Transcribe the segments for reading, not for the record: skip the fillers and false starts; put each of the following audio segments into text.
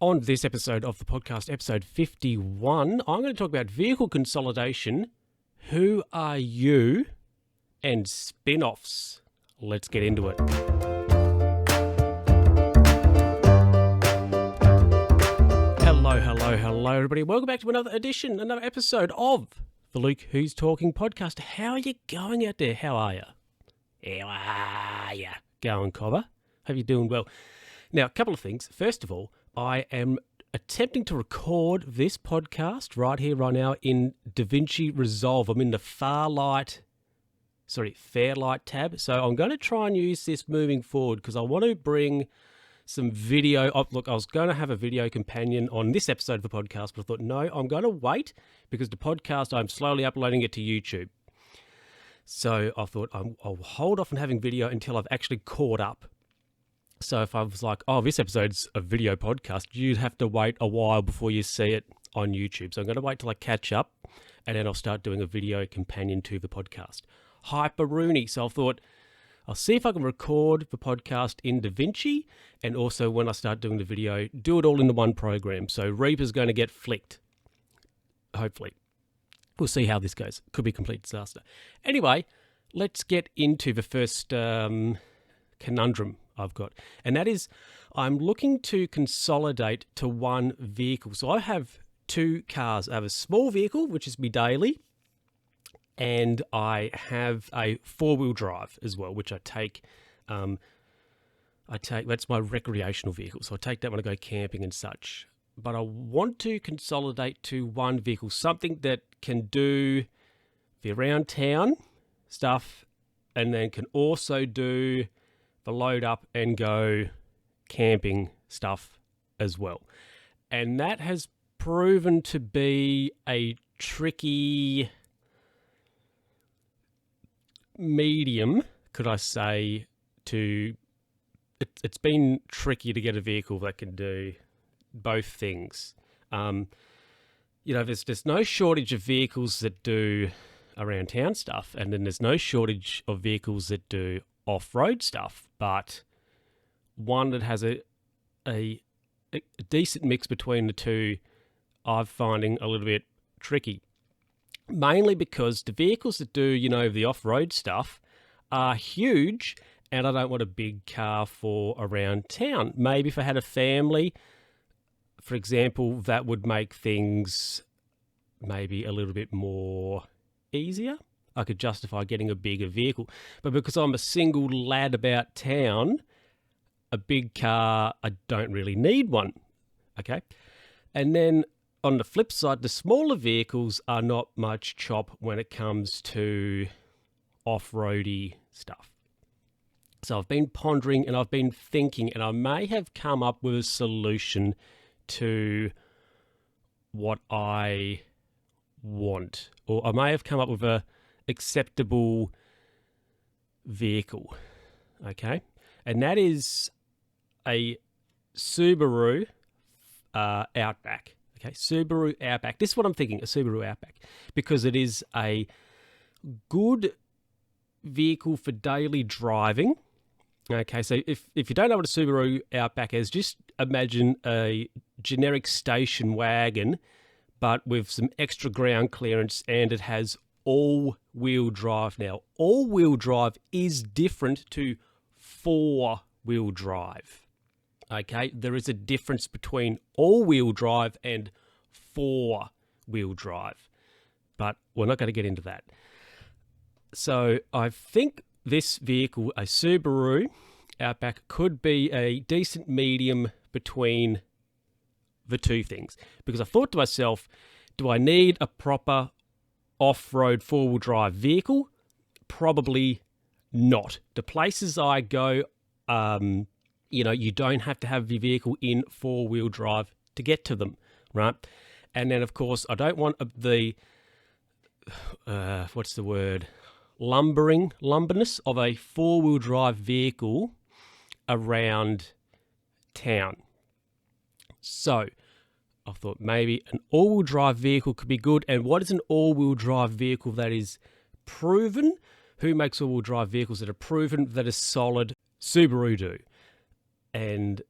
On this episode of the podcast, episode 51, I'm going to talk about vehicle consolidation, who are you, and spin-offs. Let's get into it. Hello, everybody. Welcome back to another episode of the Luke Who's Talking podcast. How are you going out there? How are you? How are you going, Cobber? Hope you're doing well. Now, a couple of things. First of all, I am attempting to record this podcast right here, right now in DaVinci Resolve. I'm in the Fairlight tab. So I'm going to try and use this moving forward because I want to bring some video. Look, I was going to have a video companion on this episode of the podcast, but I thought, no, I'm going to wait because the podcast, I'm slowly uploading it to YouTube. So I thought I'll hold off on having video until I've actually caught up. So if I was like, this episode's a video podcast, you'd have to wait a while before you see it on YouTube. So I'm going to wait till I catch up, and then I'll start doing a video companion to the podcast. Hyper-Rooney. So I thought, I'll see if I can record the podcast in DaVinci, and also when I start doing the video, do it all into one program. So Reaper's going to get flicked, hopefully. We'll see how this goes. Could be a complete disaster. Anyway, let's get into the first conundrum I've got. And that is, I'm looking to consolidate to one vehicle. So I have two cars. I have a small vehicle, which is my daily, and I have a four-wheel drive as well, which I take, that's my recreational vehicle. So I take that when I go camping and such. But I want to consolidate to one vehicle, something that can do the around town stuff and then can also do the load up and go camping stuff as well. And that has proven to be a tricky medium, could I say, it's been tricky to get a vehicle that can do both things. There's no shortage of vehicles that do around town stuff, and then there's no shortage of vehicles that do off-road stuff, but one that has a decent mix between the two, I'm finding a little bit tricky. Mainly because the vehicles that do, the off-road stuff are huge, and I don't want a big car for around town. Maybe if I had a family, for example, that would make things maybe a little bit more easier. I could justify getting a bigger vehicle. But because I'm a single lad about town, a big car, I don't really need one. Okay? And then on the flip side, the smaller vehicles are not much chop when it comes to off-roady stuff. So I've been pondering and I've been thinking, and I may have come up with a solution to what I want. Or I may have come up with a acceptable vehicle, okay? And that is a Subaru Outback, okay? Subaru Outback. This is what I'm thinking, a Subaru Outback, because it is a good vehicle for daily driving. Okay, so if you don't know what a Subaru Outback is, just imagine a generic station wagon, but with some extra ground clearance, and it has all-wheel drive. Now, all-wheel drive is different to four-wheel drive. Okay, there is a difference between all-wheel drive and four-wheel drive, but we're not going to get into that. So I think this vehicle, a Subaru Outback, could be a decent medium between the two things. Because I thought to myself, do I need a proper off-road four-wheel drive vehicle? Probably not. The places I go, you don't have to have your vehicle in four-wheel drive to get to them, right? And then, of course, I don't want lumberness of a four-wheel drive vehicle around town. So I thought maybe an all-wheel drive vehicle could be good. And what is an all-wheel drive vehicle that is proven? Who makes all-wheel drive vehicles that are proven, that are solid? Subaru do. And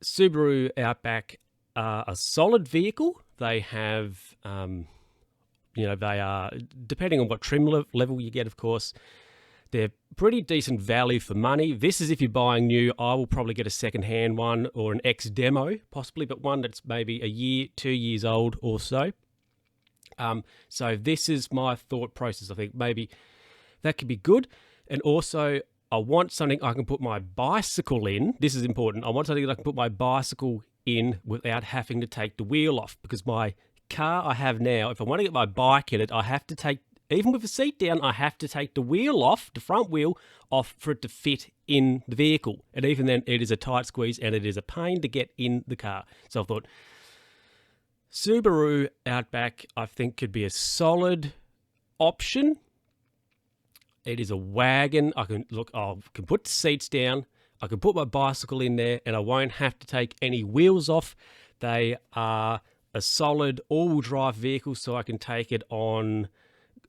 Subaru Outback are a solid vehicle. They have, they are, depending on what trim level you get, of course, they're pretty decent value for money. This is if you're buying new. I will probably get a second-hand one or an ex-demo, possibly, but one that's maybe a year, 2 years old or so. So this is my thought process. I think maybe that could be good. And also, I want something I can put my bicycle in. This is important. I want something that I can put my bicycle in without having to take the wheel off, because my car I have now, if I want to get my bike in it, I have to take, even with the seat down, I have to take the wheel off, the front wheel off, for it to fit in the vehicle. And even then, it is a tight squeeze and it is a pain to get in the car. So I thought, Subaru Outback, I think, could be a solid option. It is a wagon. I can put the seats down. I can put my bicycle in there, and I won't have to take any wheels off. They are a solid all-wheel drive vehicle, so I can take it on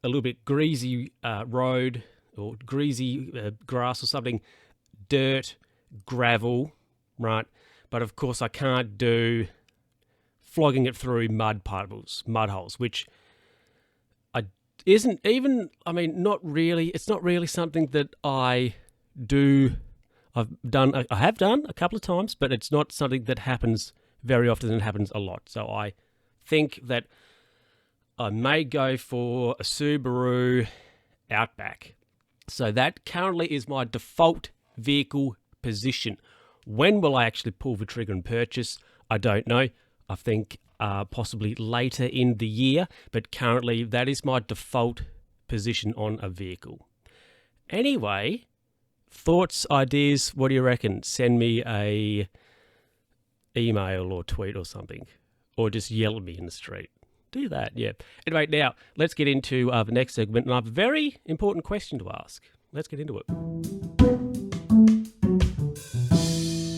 a little bit greasy road or greasy grass or something, dirt, gravel, right? But of course, I can't do flogging it through mud holes, which not really. It's not really something that I do. I have done a couple of times, but it's not something that happens very often and happens a lot. So I think that I may go for a Subaru Outback. So that currently is my default vehicle position. When will I actually pull the trigger and purchase? I don't know. I think possibly later in the year, but currently that is my default position on a vehicle. Anyway, thoughts, ideas, what do you reckon? Send me a email or tweet or something, or just yell at me in the street. Do that, yeah. Anyway, now let's get into the next segment, and I have a very important question to ask. Let's get into it.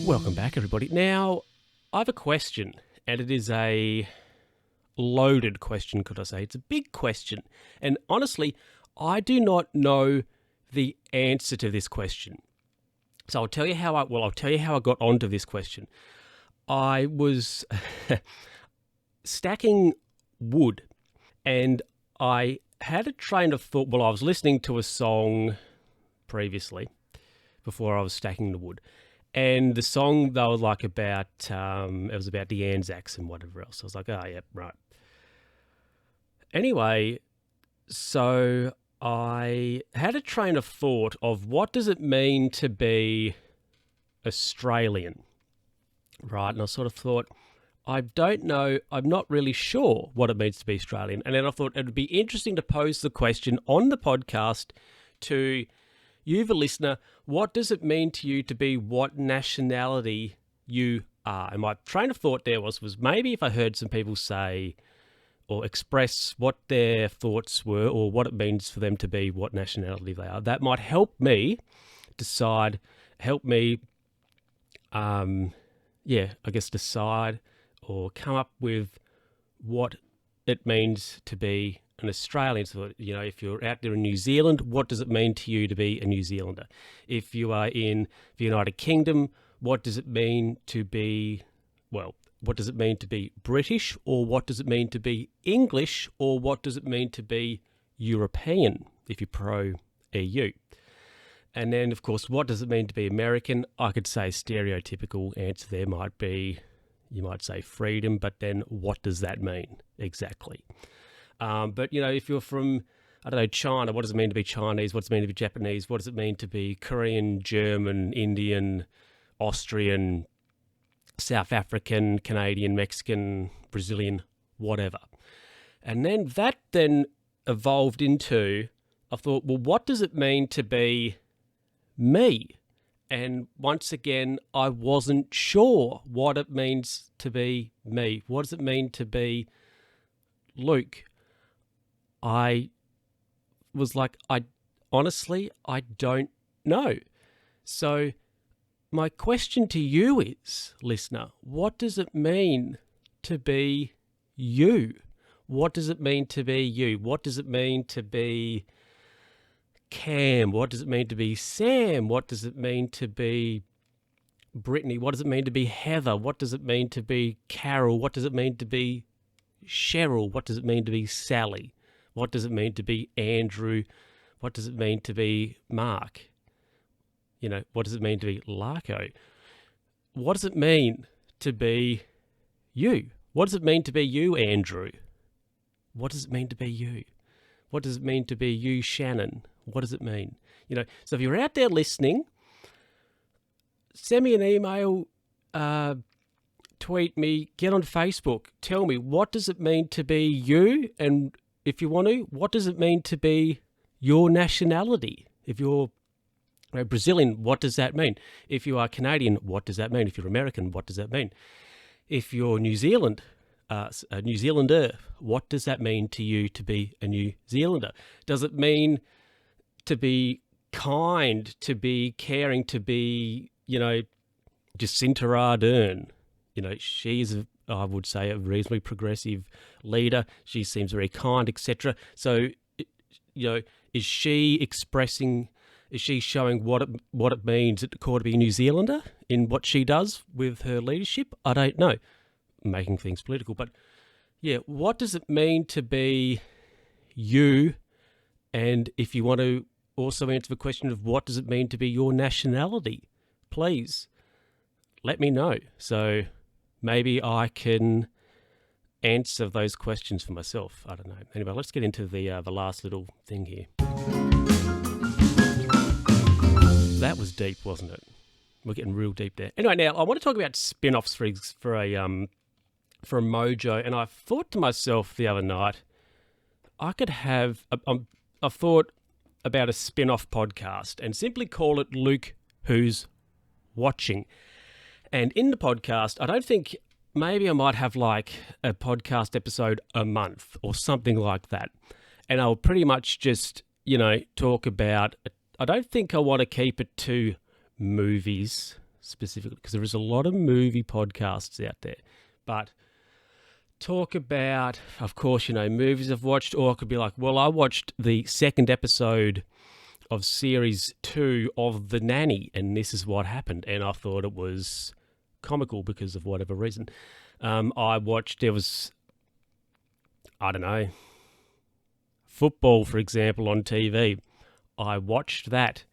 Welcome back, everybody. Now, I have a question, and it is a loaded question, could I say. It's a big question, and honestly, I do not know the answer to this question. So I'll tell you how I got onto this question. I was stacking wood, and I had a train of thought. Well, I was listening to a song previously before I was stacking the wood, and the song, they were like about it was about the Anzacs and whatever else. I was like, oh yeah, right. Anyway, so I had a train of thought of what does it mean to be Australian, right? And I sort of thought, I don't know, I'm not really sure what it means to be Australian. And then I thought it would be interesting to pose the question on the podcast to you, the listener, what does it mean to you to be what nationality you are? And my train of thought there was maybe if I heard some people say or express what their thoughts were or what it means for them to be what nationality they are, that might help me decide, decide or come up with what it means to be an Australian. So, if you're out there in New Zealand, what does it mean to you to be a New Zealander? If you are in the United Kingdom, what does it mean to be, what does it mean to be British, or what does it mean to be English, or what does it mean to be European, if you're pro-EU? And then, of course, what does it mean to be American? I could say stereotypical answer there might be, you might say freedom, but then what does that mean exactly? But, if you're from, I don't know, China, what does it mean to be Chinese? What does it mean to be Japanese? What does it mean to be Korean, German, Indian, Austrian, South African, Canadian, Mexican, Brazilian, whatever? And then that evolved into, I thought, well, what does it mean to be me? And once again, I wasn't sure what it means to be me. What does it mean to be Luke? I was like, honestly, I don't know. So my question to you is, listener, what does it mean to be you? What does it mean to be you? What does it mean to be Cam? What does it mean to be Sam? What does it mean to be Brittany? What does it mean to be Heather? What does it mean to be Carol? What does it mean to be Cheryl? What does it mean to be Sally? What does it mean to be Andrew? What does it mean to be Mark? What does it mean to be Larko? What does it mean to be you? What does it mean to be you, Andrew? What does it mean to be you? What does it mean to be you, Shannon? What does it mean? So if you're out there listening, send me an email, tweet me, get on Facebook. Tell me, what does it mean to be you? And if you want to, what does it mean to be your nationality? If you're Brazilian, what does that mean? If you are Canadian, what does that mean? If you're American, what does that mean? If you're New Zealand, a New Zealander, what does that mean to you to be a New Zealander? Does it mean to be kind, to be caring, to be, Jacinta Ardern? She's, I would say, a reasonably progressive leader. She seems very kind, etc. So, is she showing what it means at the core to be a New Zealander in what she does with her leadership? I don't know. Making things political. But, yeah, what does it mean to be you? And if you want to also answer the question of what does it mean to be your nationality, please let me know. So maybe I can answer those questions for myself. I don't know. Anyway, let's get into the last little thing here. That was deep, wasn't it? We're getting real deep there. Anyway, now I want to talk about spin-offs for a mojo, and I thought to myself the other night, I could have. I thought about a spin-off podcast and simply call it Luke Who's Watching. And in the podcast, I don't think, maybe I might have like a podcast episode a month or something like that. And I'll pretty much just, talk about, I don't think I want to keep it to movies specifically, because there is a lot of movie podcasts out there. But talk about, of course, movies I've watched, or I could be like, well, I watched the second episode of series 2 of The Nanny, and this is what happened. And I thought it was comical because of whatever reason. There was, I don't know, football, for example, on TV. I watched that.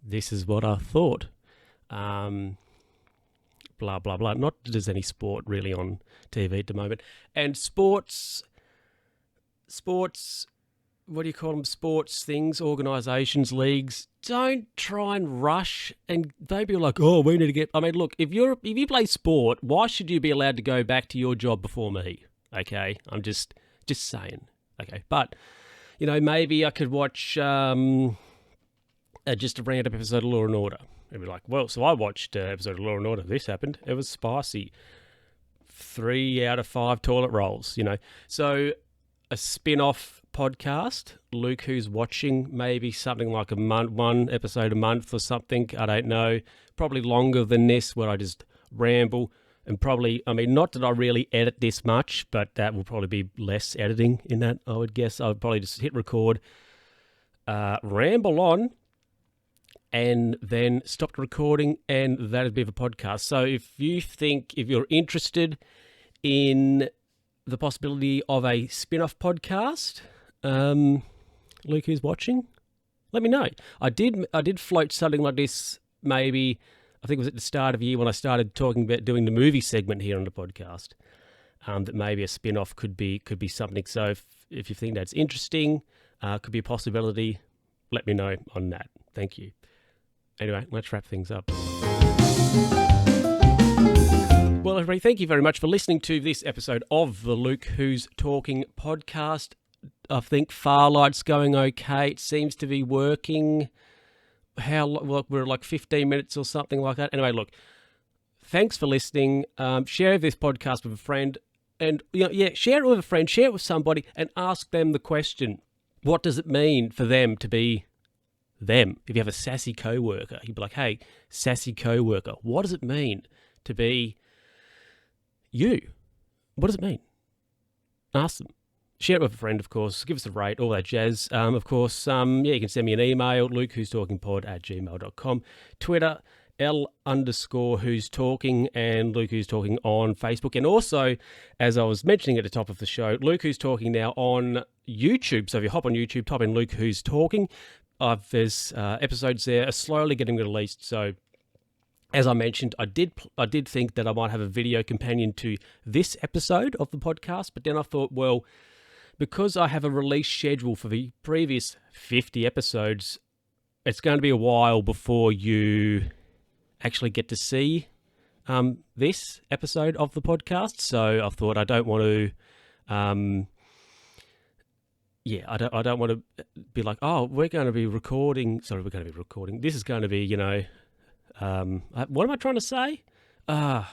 This is what I thought. Blah, blah, blah. Not that there's any sport really on TV at the moment. And sports, what do you call them? Sports things, organisations, leagues, don't try and rush and they be like, oh, we need to get... I mean, look, if you play sport, why should you be allowed to go back to your job before me? Okay? I'm just saying. Okay? But, maybe I could watch just a random episode of Law & Order. It'd be like, well, so I watched an episode of Law & Order. This happened. It was spicy. 3 out of 5 toilet rolls, So a spin-off podcast, Luke Who's Watching, maybe something like one episode a month or something. I don't know. Probably longer than this, where I just ramble. And probably, not that I really edit this much, but that will probably be less editing in that, I would guess. I would probably just hit record, ramble on, and then stopped recording, and that'd be the podcast. So if you're interested in the possibility of a spin-off podcast, Luke Who's Watching, let me know. I did float something like this, maybe, I think it was at the start of the year when I started talking about doing the movie segment here on the podcast, that maybe a spin-off could be something. So if you think that's interesting, could be a possibility, let me know on that. Thank you. Anyway, let's wrap things up. Well, everybody, thank you very much for listening to this episode of the Luke Who's Talking podcast. I think Farlight's going okay. It seems to be working. We're like 15 minutes or something like that. Anyway, look, thanks for listening. Share this podcast with a friend. And, share it with a friend, share it with somebody, and ask them the question, what does it mean for them to be them? If you have a sassy co-worker, you'd be like, hey, sassy co-worker, what does it mean to be you? What does it mean? Ask them. Share it with a friend, of course. Give us a rate, all that jazz. Of course, you can send me an email, lukewho'stalkingpod@gmail.com, Twitter, L_who's talking and Luke who's talking on Facebook. And also, as I was mentioning at the top of the show, Luke who's talking now on YouTube. So if you hop on YouTube, type in Luke who's talking. There's episodes there are slowly getting released. So as I mentioned, I did think that I might have a video companion to this episode of the podcast, but then I thought, well, because I have a release schedule for the previous 50 episodes, it's going to be a while before you actually get to see this episode of the podcast. So I thought I don't want to, I don't want to be like, oh, we're going to be recording. This is going to be, what am I trying to say? I'm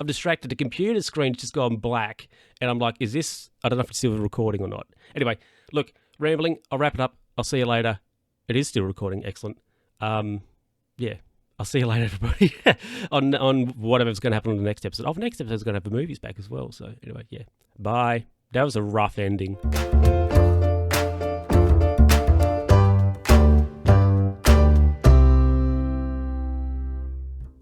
distracted. The computer screen's just gone black, and I'm like, is this? I don't know if it's still recording or not. Anyway, look, rambling. I'll wrap it up. I'll see you later. It is still recording. Excellent. I'll see you later, everybody, on whatever's going to happen on the next episode. The next episode's going to have the movies back as well. So anyway, yeah. Bye. That was a rough ending.